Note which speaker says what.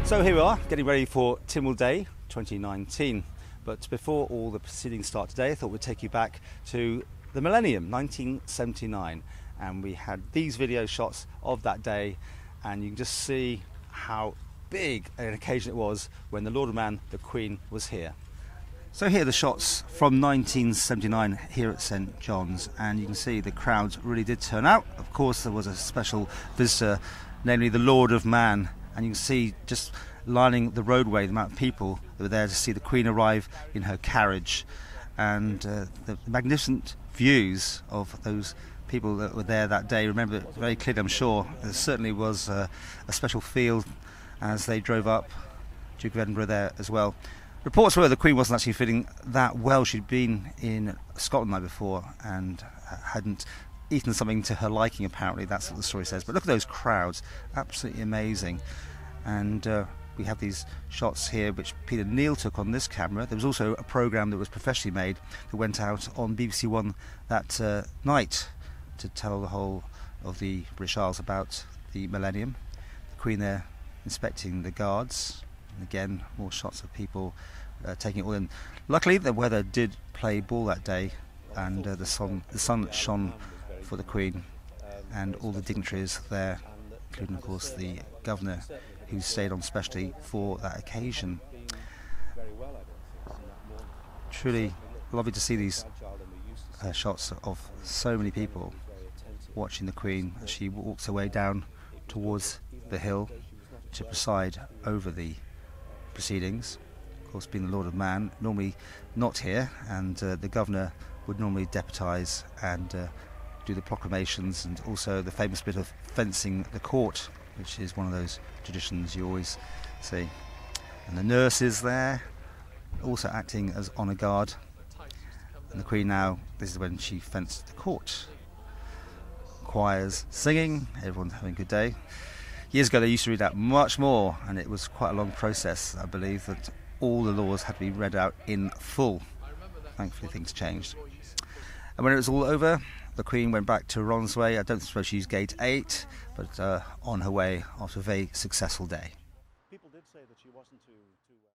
Speaker 1: So here we are, getting ready for Tynwald Day 2019. But before all the proceedings start today, I thought we'd take you back to the Millennium, 1979. And we had these video shots of that day, and you can just see how big an occasion it was when the Lord of Mann, the Queen, was here. So here are the shots from 1979 here at St John's, and you can see the crowds really did turn out. Of course, there was a special visitor, namely the Lord of Mann, and you can see just lining the roadway the amount of people that were there to see the Queen arrive in her carriage, and the magnificent views of those people that were there that day. Remember it very clearly, I'm sure. There certainly was a special feel as they drove up. Duke of Edinburgh there as well. Reports were the Queen wasn't actually feeling that well. She'd been in Scotland the night before and hadn't eaten something to her liking, apparently. That's what the story says. But look at those crowds, absolutely amazing. And we have these shots here which Peter Neal took on this camera. There was also a programme that was professionally made that went out on BBC One that night to tell the whole of the British Isles about the Millennium. The Queen there inspecting the guards, and again more shots of people taking it all in. Luckily the weather did play ball that day, and the sun shone for the Queen and all the dignitaries there, including of course the Governor, who stayed on specially for that occasion. Truly lovely to see these shots of so many people watching the Queen as she walks her way down towards the hill to preside over the proceedings. Of course, being the Lord of Mann, normally not here, and the Governor would normally deputise and do the proclamations, and also the famous bit of fencing the court, which is one of those traditions you always see. And the nurses there also acting as honour guard, and the Queen now, this is when she fenced the court. Choirs singing, everyone having a good day. Years ago they used to read out much more, and it was quite a long process. I believe that all the laws had to be read out in full. Thankfully things changed. And when it was all over, the Queen went back to Ronsway. I don't suppose she used gate 8, but on her way after a very successful day.
Speaker 2: People did say that she wasn't too